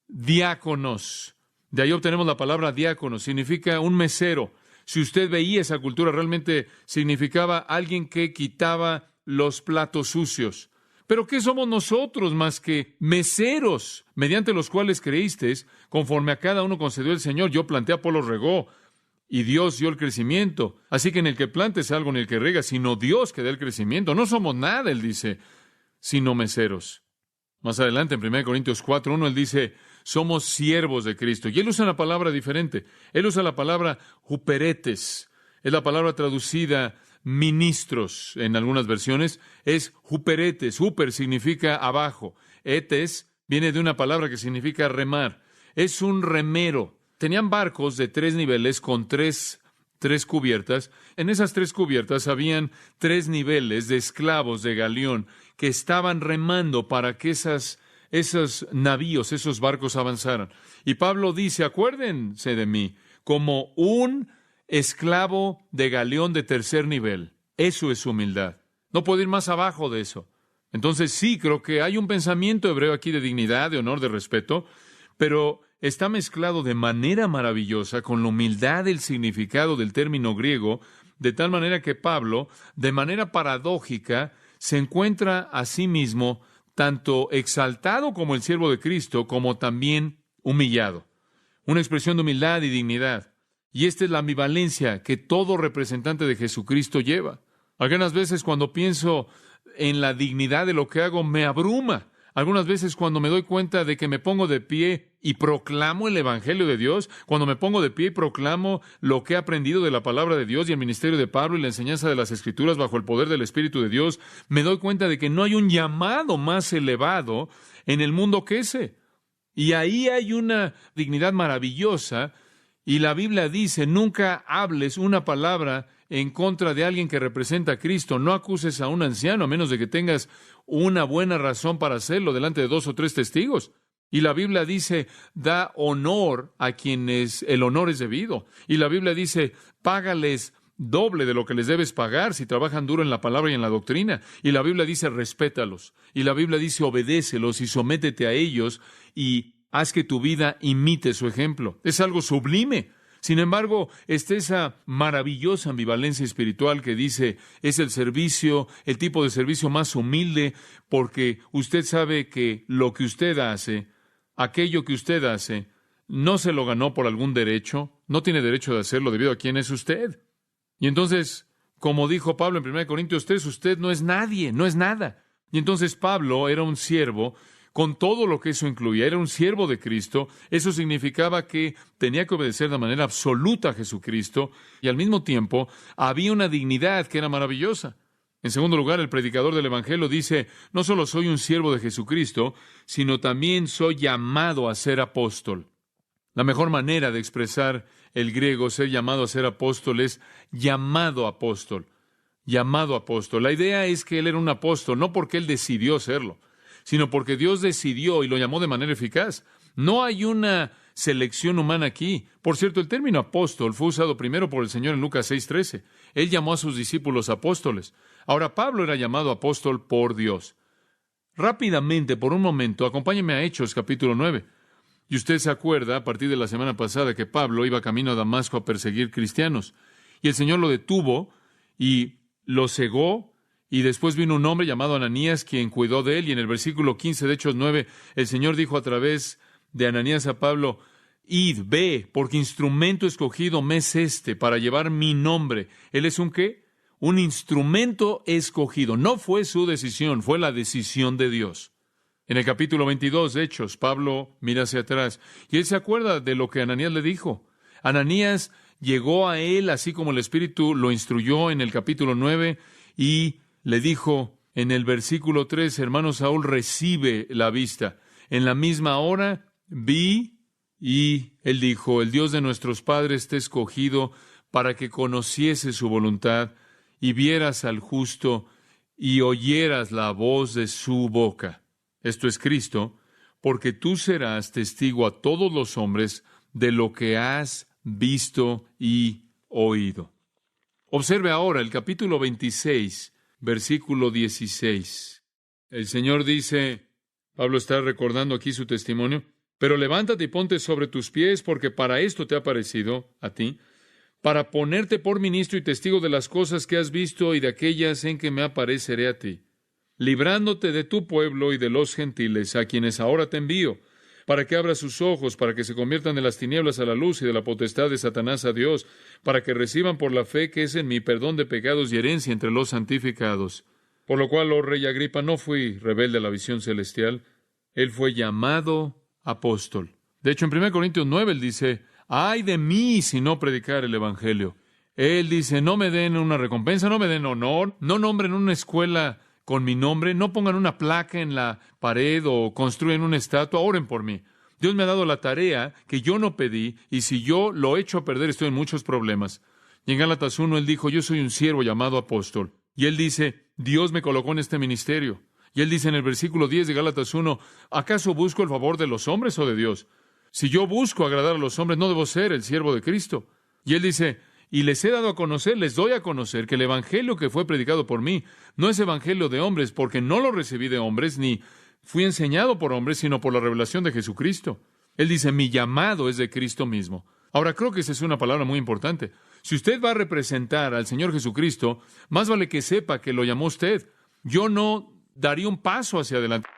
Diáconos. De ahí obtenemos la palabra diácono, significa un mesero. Si usted veía esa cultura, realmente significaba alguien que quitaba los platos sucios. ¿Pero qué somos nosotros más que meseros, mediante los cuales creísteis, conforme a cada uno concedió el Señor? Yo planté, Apolos regó, y Dios dio el crecimiento. Así que en el que plantes algo, en el que rega, sino Dios que da el crecimiento. No somos nada, él dice, sino meseros. Más adelante, en 1 Corintios 4:1, él dice, somos siervos de Cristo. Y él usa una palabra diferente. Él usa la palabra huperetes. Es la palabra traducida ministros en algunas versiones. Es huperetes. Huper significa abajo. Etes viene de una palabra que significa remar. Es un remero. Tenían barcos de 3 niveles con tres cubiertas. En esas 3 cubiertas habían 3 niveles de esclavos de galeón que estaban remando para que esos navíos, esos barcos avanzaran. Y Pablo dice, acuérdense de mí, como un esclavo de galeón de 3er nivel. Eso es humildad. No puedo ir más abajo de eso. Entonces sí, creo que hay un pensamiento hebreo aquí de dignidad, de honor, de respeto, pero está mezclado de manera maravillosa con la humildad del significado del término griego, de tal manera que Pablo, de manera paradójica, se encuentra a sí mismo tanto exaltado como el siervo de Cristo, como también humillado. Una expresión de humildad y dignidad. Y esta es la ambivalencia que todo representante de Jesucristo lleva. Algunas veces cuando pienso en la dignidad de lo que hago, me abruma. Algunas veces cuando me doy cuenta de que me pongo de pie y proclamo el Evangelio de Dios, cuando me pongo de pie y proclamo lo que he aprendido de la palabra de Dios y el ministerio de Pablo y la enseñanza de las Escrituras bajo el poder del Espíritu de Dios, me doy cuenta de que no hay un llamado más elevado en el mundo que ese. Y ahí hay una dignidad maravillosa, y la Biblia dice, nunca hables una palabra en contra de alguien que representa a Cristo. No acuses a un anciano a menos de que tengas una buena razón para hacerlo delante de 2 o 3 testigos. Y la Biblia dice, da honor a quienes el honor es debido. Y la Biblia dice, págales doble de lo que les debes pagar si trabajan duro en la palabra y en la doctrina. Y la Biblia dice, respétalos. Y la Biblia dice, obedécelos y sométete a ellos y haz que tu vida imite su ejemplo. Es algo sublime. Sin embargo, está esa maravillosa ambivalencia espiritual que dice, es el servicio, el tipo de servicio más humilde, porque usted sabe que lo que usted hace, aquello que usted hace, no se lo ganó por algún derecho, no tiene derecho de hacerlo debido a quién es usted. Y entonces, como dijo Pablo en 1 Corintios 3, usted no es nadie, no es nada. Y entonces Pablo era un siervo, con todo lo que eso incluía, era un siervo de Cristo. Eso significaba que tenía que obedecer de manera absoluta a Jesucristo, y al mismo tiempo había una dignidad que era maravillosa. En segundo lugar, el predicador del Evangelio dice, no solo soy un siervo de Jesucristo, sino también soy llamado a ser apóstol. La mejor manera de expresar el griego, ser llamado a ser apóstol, es llamado apóstol. llamado apóstol. La idea es que él era un apóstol, no porque él decidió serlo, sino porque Dios decidió y lo llamó de manera eficaz. No hay una selección humana aquí. Por cierto, el término apóstol fue usado primero por el Señor en Lucas 6:13. Él llamó a sus discípulos apóstoles. Ahora, Pablo era llamado apóstol por Dios. Rápidamente, por un momento, acompáñeme a Hechos capítulo 9. Y usted se acuerda, a partir de la semana pasada, que Pablo iba camino a Damasco a perseguir cristianos. Y el Señor lo detuvo y lo cegó. Y después vino un hombre llamado Ananías, quien cuidó de él. Y en el versículo 15 de Hechos 9, el Señor dijo a través de Ananías a Pablo: id, ve, porque instrumento escogido me es este para llevar mi nombre. ¿Él es un qué? Un instrumento escogido. No fue su decisión, fue la decisión de Dios. En el capítulo 22 de Hechos, Pablo mira hacia atrás y él se acuerda de lo que Ananías le dijo. Ananías llegó a él así como el Espíritu lo instruyó en el capítulo 9 y le dijo en el versículo 3, hermano Saúl, recibe la vista. En la misma hora vi y él dijo: el Dios de nuestros padres te ha escogido para que conociese su voluntad y vieras al justo y oyeras la voz de su boca. Esto es Cristo, porque tú serás testigo a todos los hombres de lo que has visto y oído. Observe ahora el capítulo 26, versículo 16. El Señor dice, Pablo está recordando aquí su testimonio: pero levántate y ponte sobre tus pies, porque para esto te ha parecido a ti, para ponerte por ministro y testigo de las cosas que has visto y de aquellas en que me apareceré a ti, librándote de tu pueblo y de los gentiles, a quienes ahora te envío, para que abras sus ojos, para que se conviertan de las tinieblas a la luz y de la potestad de Satanás a Dios, para que reciban por la fe que es en mí perdón de pecados y herencia entre los santificados. Por lo cual, oh rey Agripa, no fui rebelde a la visión celestial. Él fue llamado apóstol. De hecho, en 1 Corintios 9, él dice: ay de mí si no predicar el evangelio. Él dice: no me den una recompensa, no me den honor, no nombren una escuela con mi nombre, no pongan una placa en la pared o construyan una estatua, oren por mí. Dios me ha dado la tarea que yo no pedí, y si yo lo echo a perder, estoy en muchos problemas. Y en Gálatas 1, él dijo: yo soy un siervo llamado apóstol. Y él dice: Dios me colocó en este ministerio. Y él dice en el versículo 10 de Gálatas 1, ¿acaso busco el favor de los hombres o de Dios? Si yo busco agradar a los hombres, no debo ser el siervo de Cristo. Y él dice: y les he dado a conocer, les doy a conocer que el evangelio que fue predicado por mí no es evangelio de hombres, porque no lo recibí de hombres, ni fui enseñado por hombres, sino por la revelación de Jesucristo. Él dice: mi llamado es de Cristo mismo. Ahora, creo que esa es una palabra muy importante. Si usted va a representar al Señor Jesucristo, más vale que sepa que lo llamó usted. Yo no daría un paso hacia adelante.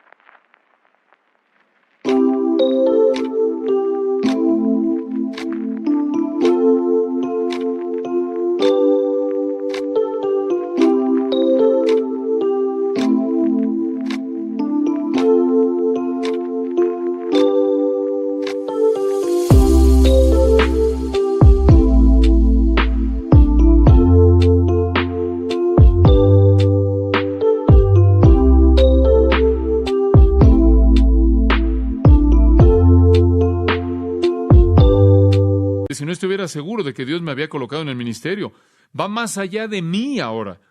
Si no estuviera seguro de que Dios me había colocado en el ministerio, va más allá de mí ahora.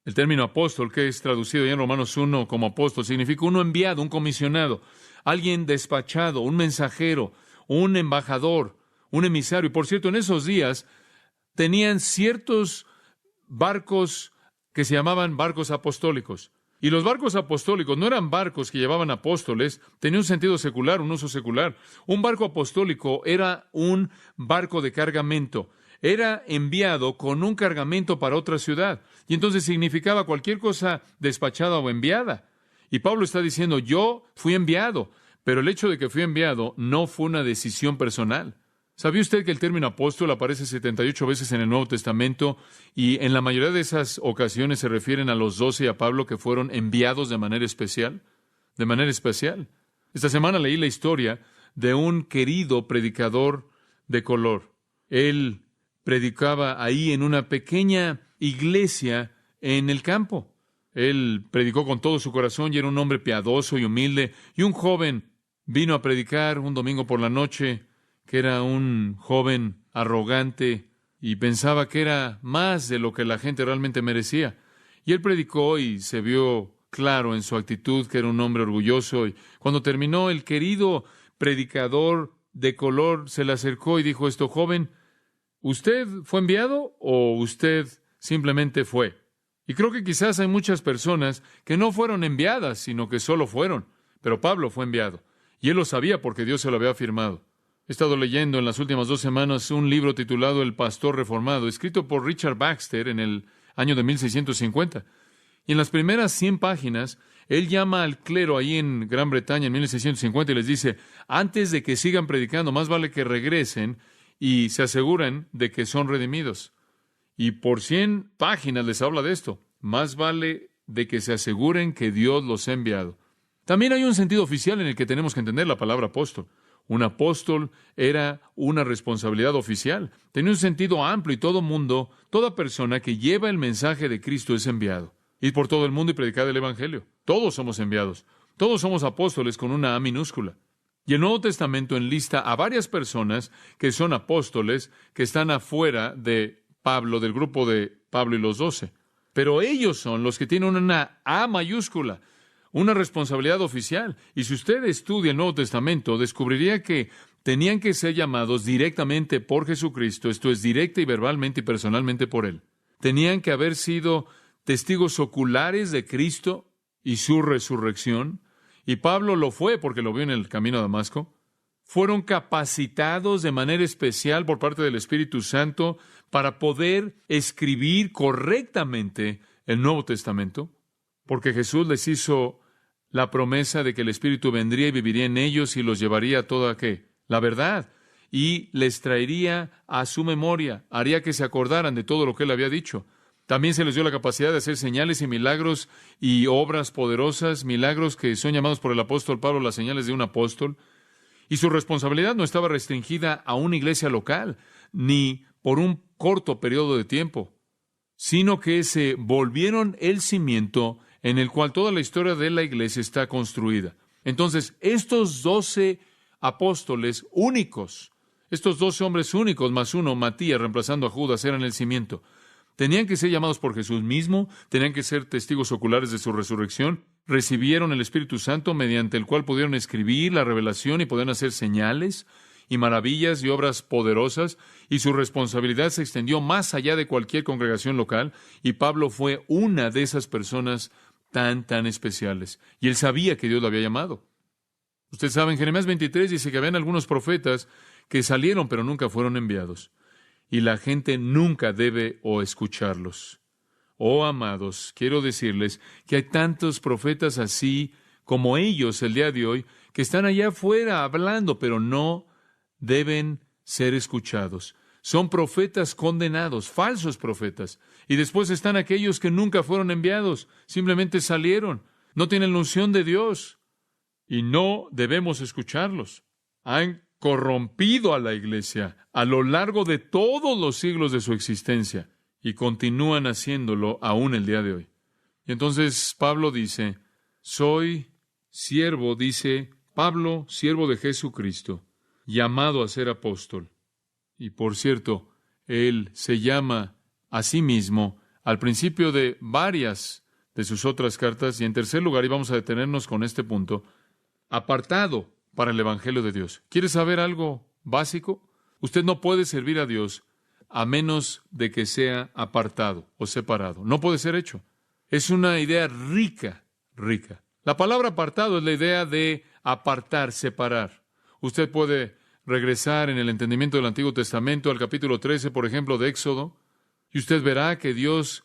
El término apóstol, que es traducido ya en Romanos 1 como apóstol, significa uno enviado, un comisionado, alguien despachado, un mensajero, un embajador, un emisario. Y por cierto, en esos días tenían ciertos barcos que se llamaban barcos apostólicos. Y los barcos apostólicos no eran barcos que llevaban apóstoles, tenía un sentido secular, un uso secular. Un barco apostólico era un barco de cargamento. Era enviado con un cargamento para otra ciudad. Y entonces significaba cualquier cosa despachada o enviada. Y Pablo está diciendo: yo fui enviado, pero el hecho de que fui enviado no fue una decisión personal. ¿Sabía usted que el término apóstol aparece 78 veces en el Nuevo Testamento y en la mayoría de esas ocasiones se refieren a los 12 y a Pablo, que fueron enviados de manera especial? De manera especial. Esta semana leí la historia de un querido predicador de color. Él predicaba ahí en una pequeña iglesia en el campo. Él predicó con todo su corazón y era un hombre piadoso y humilde. Y un joven vino a predicar un domingo por la noche, que era un joven arrogante, y pensaba que era más de lo que la gente realmente merecía. Y él predicó y se vio claro en su actitud que era un hombre orgulloso. Y cuando terminó, el querido predicador de color se le acercó y dijo esto: joven, ¿usted fue enviado o usted simplemente fue? Y creo que quizás hay muchas personas que no fueron enviadas, sino que solo fueron. Pero Pablo fue enviado. Y él lo sabía porque Dios se lo había afirmado. He estado leyendo en las últimas 2 semanas un libro titulado El Pastor Reformado, escrito por Richard Baxter en el año de 1650. Y en las primeras 100 páginas, él llama al clero ahí en Gran Bretaña en 1650 y les dice: antes de que sigan predicando, más vale que regresen y se aseguren de que son redimidos. Y por 100 páginas les habla de esto. Más vale de que se aseguren que Dios los ha enviado. También hay un sentido oficial en el que tenemos que entender la palabra apóstol. Un apóstol era una responsabilidad oficial. Tenía un sentido amplio y todo mundo, toda persona que lleva el mensaje de Cristo es enviado. Ir por todo el mundo y predicar el Evangelio. Todos somos enviados. Todos somos apóstoles con una A minúscula. Y el Nuevo Testamento enlista a varias personas que son apóstoles, que están afuera de Pablo, del grupo de Pablo y los 12. Pero ellos son los que tienen una A mayúscula, una responsabilidad oficial. Y si usted estudia el Nuevo Testamento, descubriría que tenían que ser llamados directamente por Jesucristo, esto es, directa y verbalmente y personalmente por Él. Tenían que haber sido testigos oculares de Cristo y su resurrección. Y Pablo lo fue porque lo vio en el camino a Damasco. Fueron capacitados de manera especial por parte del Espíritu Santo para poder escribir correctamente el Nuevo Testamento, porque Jesús les hizo la promesa de que el Espíritu vendría y viviría en ellos y los llevaría a toda la verdad, y les traería a su memoria, haría que se acordaran de todo lo que Él había dicho. También se les dio la capacidad de hacer señales y milagros y obras poderosas, milagros que son llamados por el apóstol Pablo las señales de un apóstol. Y su responsabilidad no estaba restringida a una iglesia local, ni por un corto periodo de tiempo, sino que se volvieron el cimiento en el cual toda la historia de la iglesia está construida. Entonces, estos 12 apóstoles únicos, estos 12 hombres únicos, más uno, Matías, reemplazando a Judas, eran el cimiento. Tenían que ser llamados por Jesús mismo, tenían que ser testigos oculares de su resurrección, recibieron el Espíritu Santo mediante el cual pudieron escribir la revelación y podían hacer señales y maravillas y obras poderosas, y su responsabilidad se extendió más allá de cualquier congregación local, y Pablo fue una de esas personas tan especiales, y él sabía que Dios lo había llamado. Usted sabe, en Jeremías 23 dice que habían algunos profetas que salieron pero nunca fueron enviados. Y la gente nunca debe escucharlos. Oh, amados, quiero decirles que hay tantos profetas así como ellos el día de hoy, que están allá afuera hablando, pero no deben ser escuchados. Son profetas condenados, falsos profetas. Y después están aquellos que nunca fueron enviados, simplemente salieron, no tienen la unción de Dios, y no debemos escucharlos. Han corrompido a la iglesia a lo largo de todos los siglos de su existencia y continúan haciéndolo aún el día de hoy. Y entonces Pablo dice, soy siervo, dice Pablo, siervo de Jesucristo, llamado a ser apóstol. Y por cierto, él se llama a sí mismo al principio de varias de sus otras cartas, y en tercer lugar, y vamos a detenernos con este punto, apartado para el Evangelio de Dios. ¿Quiere saber algo básico? Usted no puede servir a Dios a menos de que sea apartado o separado. No puede ser hecho. Es una idea rica. La palabra apartado es la idea de apartar, separar. Usted puede regresar en el entendimiento del Antiguo Testamento al capítulo 13, por ejemplo, de Éxodo, y usted verá que Dios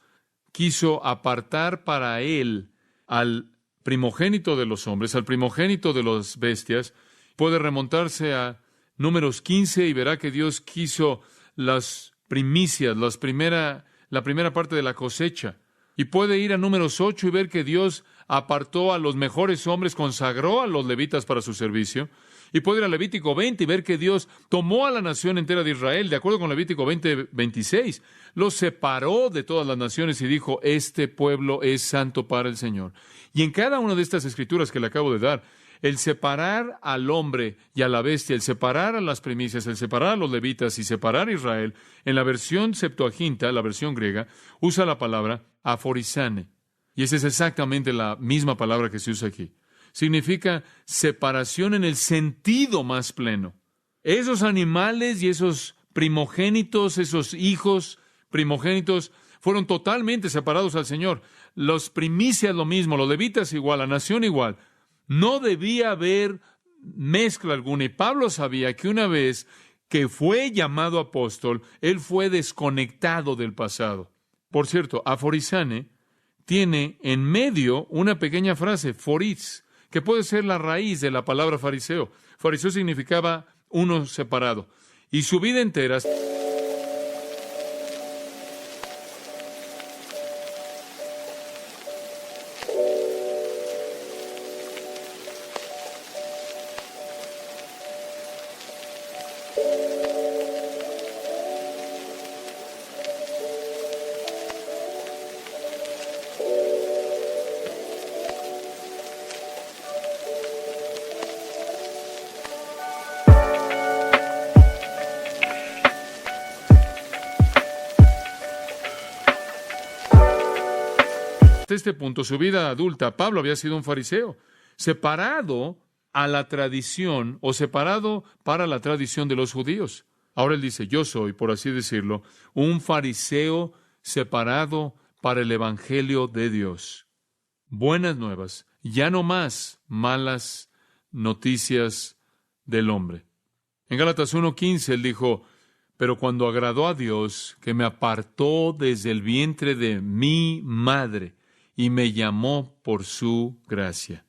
quiso apartar para Él al primogénito de los hombres, al primogénito de las bestias. Puede remontarse a Números 15 y verá que Dios quiso las primicias, la primera parte de la cosecha. Y puede ir a Números 8 y ver que Dios apartó a los mejores hombres, consagró a los levitas para su servicio. Y puede ir a Levítico 20 y ver que Dios tomó a la nación entera de Israel, de acuerdo con Levítico 20:26, los separó de todas las naciones y dijo, este pueblo es santo para el Señor. Y en cada una de estas escrituras que le acabo de dar, el separar al hombre y a la bestia, el separar a las primicias, el separar a los levitas y separar a Israel, en la versión Septuaginta, la versión griega, usa la palabra aforisane. Y esa es exactamente la misma palabra que se usa aquí. Significa separación en el sentido más pleno. Esos animales y esos primogénitos, esos hijos primogénitos, fueron totalmente separados al Señor. Los primicias lo mismo, los levitas igual, la nación igual. No debía haber mezcla alguna. Y Pablo sabía que una vez que fue llamado apóstol, él fue desconectado del pasado. Por cierto, aforisane tiene en medio una pequeña frase, foris, que puede ser la raíz de la palabra fariseo. Fariseo significaba uno separado. Y su vida entera... Hasta este punto, su vida adulta, Pablo había sido un fariseo, separado a la tradición o separado para la tradición de los judíos. Ahora él dice, yo soy, por así decirlo, un fariseo separado para el evangelio de Dios. Buenas nuevas, ya no más malas noticias del hombre. En Gálatas 1:15 él dijo, pero cuando agradó a Dios, que me apartó desde el vientre de mi madre, y me llamó por su gracia.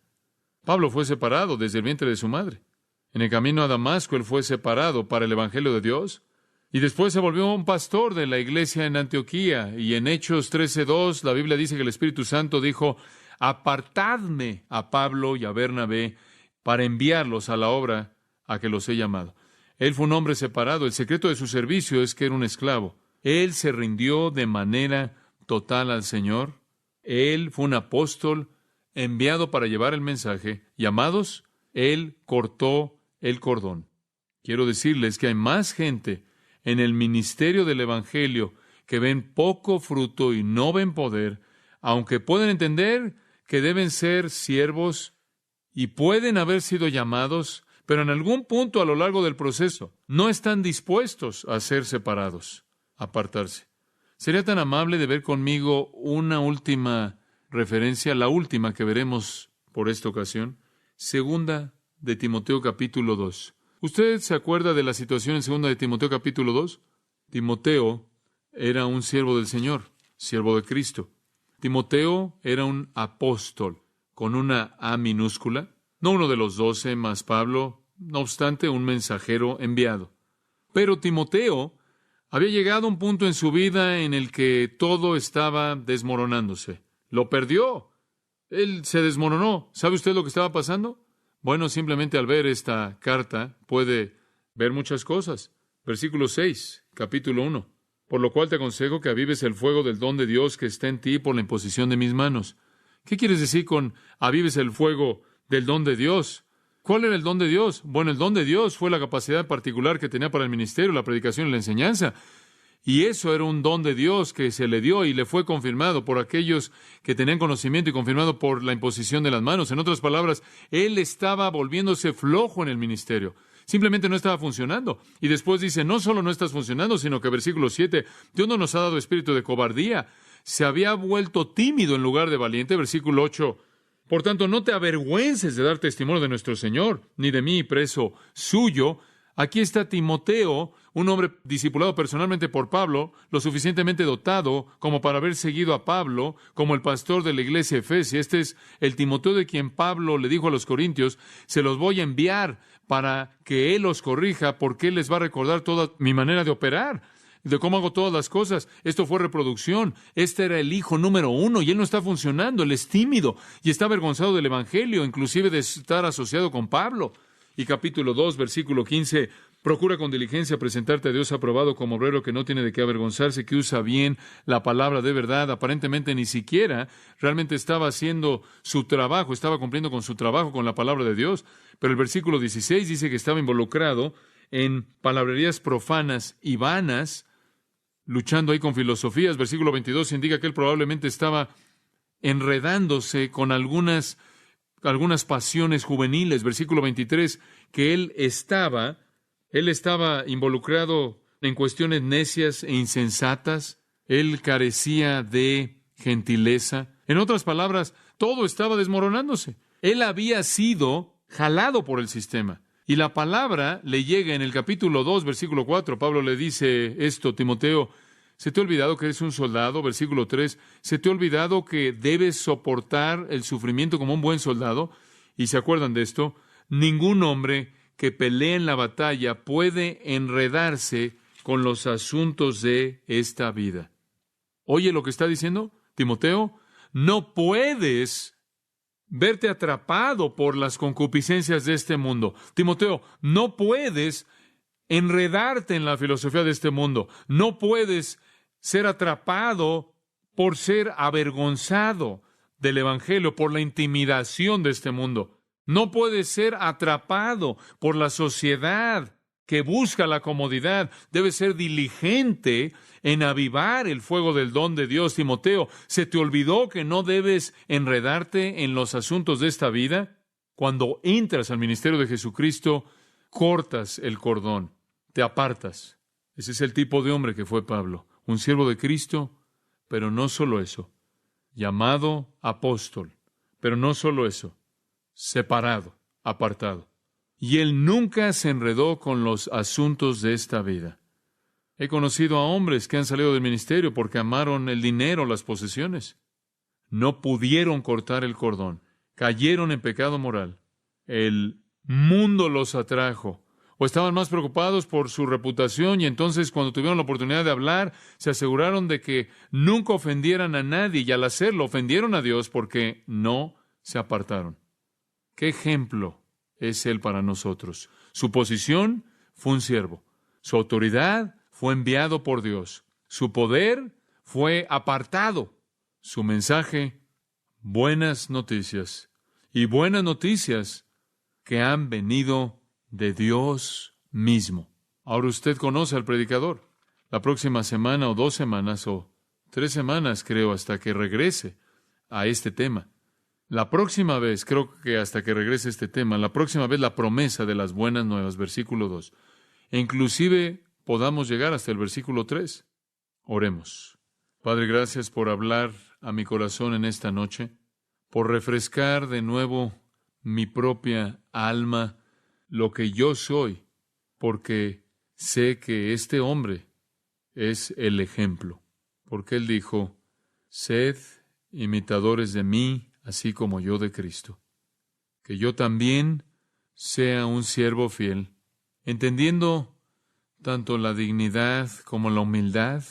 Pablo fue separado desde el vientre de su madre. En el camino a Damasco, él fue separado para el evangelio de Dios. Y después se volvió un pastor de la iglesia en Antioquía. Y en Hechos 13:2, la Biblia dice que el Espíritu Santo dijo, apartadme a Pablo y a Bernabé para enviarlos a la obra a que los he llamado. Él fue un hombre separado. El secreto de su servicio es que era un esclavo. Él se rindió de manera total al Señor. Él fue un apóstol enviado para llevar el mensaje. Y amados, él cortó el cordón. Quiero decirles que hay más gente en el ministerio del evangelio que ven poco fruto y no ven poder, aunque pueden entender que deben ser siervos y pueden haber sido llamados, pero en algún punto a lo largo del proceso no están dispuestos a ser separados, a apartarse. ¿Sería tan amable de ver conmigo una última referencia, la última que veremos por esta ocasión? Segunda de Timoteo capítulo 2. ¿Usted se acuerda de la situación en segunda de Timoteo capítulo 2? Timoteo era un siervo del Señor, siervo de Cristo. Timoteo era un apóstol con una A minúscula, no uno de los 12 más Pablo, no obstante un mensajero enviado. Pero Timoteo había llegado a un punto en su vida en el que todo estaba desmoronándose. Lo perdió. Él se desmoronó. ¿Sabe usted lo que estaba pasando? Bueno, simplemente al ver esta carta puede ver muchas cosas. Versículo 6, capítulo 1. Por lo cual te aconsejo que avives el fuego del don de Dios que está en ti por la imposición de mis manos. ¿Qué quieres decir con avives el fuego del don de Dios? ¿Cuál era el don de Dios? Bueno, el don de Dios fue la capacidad particular que tenía para el ministerio, la predicación y la enseñanza. Y eso era un don de Dios que se le dio y le fue confirmado por aquellos que tenían conocimiento y confirmado por la imposición de las manos. En otras palabras, él estaba volviéndose flojo en el ministerio. Simplemente no estaba funcionando. Y después dice, no solo no estás funcionando, sino que versículo 7, Dios no nos ha dado espíritu de cobardía. Se había vuelto tímido en lugar de valiente. Versículo 8, por tanto, no te avergüences de dar testimonio de nuestro Señor, ni de mí, preso suyo. Aquí está Timoteo, un hombre discipulado personalmente por Pablo, lo suficientemente dotado como para haber seguido a Pablo como el pastor de la iglesia Efesia. Este es el Timoteo de quien Pablo le dijo a los corintios, se los voy a enviar para que él los corrija, porque él les va a recordar toda mi manera de operar. de cómo hago todas las cosas. Esto fue reproducción. Este era el hijo número 1 y él no está funcionando. Él es tímido y está avergonzado del Evangelio, inclusive de estar asociado con Pablo. Y capítulo 2, versículo 15, procura con diligencia presentarte a Dios aprobado como obrero que no tiene de qué avergonzarse, que usa bien la palabra de verdad. Aparentemente ni siquiera realmente estaba haciendo su trabajo, estaba cumpliendo con su trabajo con la palabra de Dios. Pero el versículo 16 dice que estaba involucrado en palabrerías profanas y vanas, luchando ahí con filosofías. Versículo 22 indica que él probablemente estaba enredándose con algunas pasiones juveniles. Versículo 23, que él estaba involucrado en cuestiones necias e insensatas. Él carecía de gentileza. En otras palabras, todo estaba desmoronándose. Él había sido jalado por el sistema. Y la palabra le llega en el capítulo 2, versículo 4. Pablo le dice esto, Timoteo, ¿se te ha olvidado que eres un soldado? Versículo 3, ¿se te ha olvidado que debes soportar el sufrimiento como un buen soldado? Y se acuerdan de esto, ningún hombre que pelea en la batalla puede enredarse con los asuntos de esta vida. ¿Oye lo que está diciendo Timoteo? No puedes verte atrapado por las concupiscencias de este mundo. Timoteo, no puedes enredarte en la filosofía de este mundo. No puedes ser atrapado por ser avergonzado del Evangelio, por la intimidación de este mundo. No puedes ser atrapado por la sociedad que busca la comodidad. Debes ser diligente en avivar el fuego del don de Dios. Timoteo, ¿se te olvidó que no debes enredarte en los asuntos de esta vida? Cuando entras al ministerio de Jesucristo, cortas el cordón, te apartas. Ese es el tipo de hombre que fue Pablo, un siervo de Cristo, pero no solo eso, llamado apóstol, pero no solo eso, separado, apartado. Y él nunca se enredó con los asuntos de esta vida. He conocido a hombres que han salido del ministerio porque amaron el dinero, las posesiones. No pudieron cortar el cordón. Cayeron en pecado moral. El mundo los atrajo. O estaban más preocupados por su reputación y entonces cuando tuvieron la oportunidad de hablar, se aseguraron de que nunca ofendieran a nadie y al hacerlo ofendieron a Dios porque no se apartaron. ¿Qué ejemplo es él para nosotros? Su posición fue un siervo. Su autoridad fue enviado por Dios. Su poder fue apartado. Su mensaje, buenas noticias. Y buenas noticias que han venido de Dios mismo. Ahora usted conoce al predicador. La próxima semana o 2 semanas o 3 semanas, creo, hasta que regrese a este tema. La próxima vez, creo que hasta que regrese este tema, la próxima vez la promesa de las buenas nuevas, versículo 2. E inclusive podamos llegar hasta el versículo 3. Oremos. Padre, gracias por hablar a mi corazón en esta noche, por refrescar de nuevo mi propia alma, lo que yo soy, porque sé que este hombre es el ejemplo. Porque él dijo, sed imitadores de mí, así como yo de Cristo. Que yo también sea un siervo fiel, entendiendo tanto la dignidad como la humildad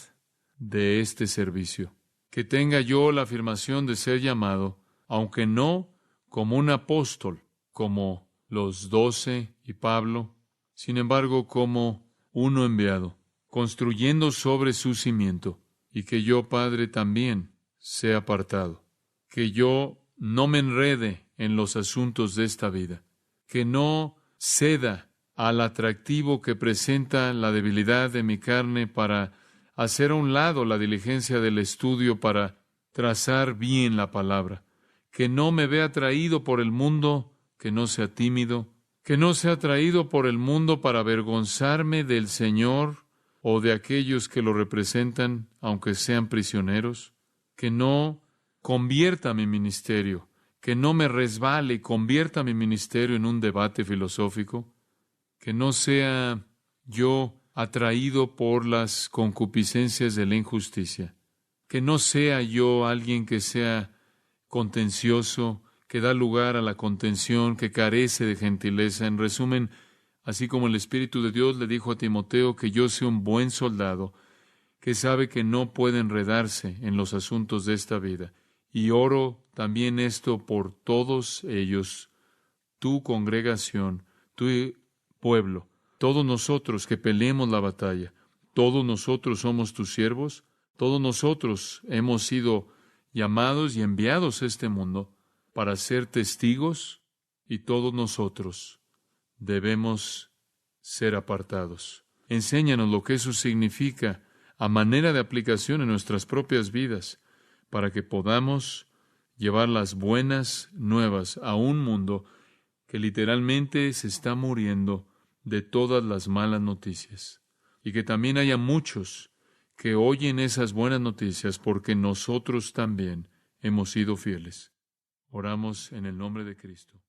de este servicio. Que tenga yo la afirmación de ser llamado, aunque no como un apóstol, como los 12 y Pablo, sin embargo como uno enviado, construyendo sobre su cimiento, y que yo, Padre, también sea apartado. Que yo no me enrede en los asuntos de esta vida, que no ceda al atractivo que presenta la debilidad de mi carne para hacer a un lado la diligencia del estudio para trazar bien la palabra, que no me vea atraído por el mundo, que no sea tímido, que no sea atraído por el mundo para avergonzarme del Señor o de aquellos que lo representan, aunque sean prisioneros, que no convierta mi ministerio, que no me resbale y convierta mi ministerio en un debate filosófico, que no sea yo atraído por las concupiscencias de la injusticia, que no sea yo alguien que sea contencioso, que da lugar a la contención, que carece de gentileza. En resumen, así como el Espíritu de Dios le dijo a Timoteo que yo sea un buen soldado, que sabe que no puede enredarse en los asuntos de esta vida. Y oro también esto por todos ellos, tu congregación, tu pueblo, todos nosotros que peleemos la batalla, todos nosotros somos tus siervos, todos nosotros hemos sido llamados y enviados a este mundo para ser testigos, y todos nosotros debemos ser apartados. Enséñanos lo que eso significa a manera de aplicación en nuestras propias vidas, para que podamos llevar las buenas nuevas a un mundo que literalmente se está muriendo de todas las malas noticias, y que también haya muchos que oyen esas buenas noticias porque nosotros también hemos sido fieles. Oramos en el nombre de Cristo.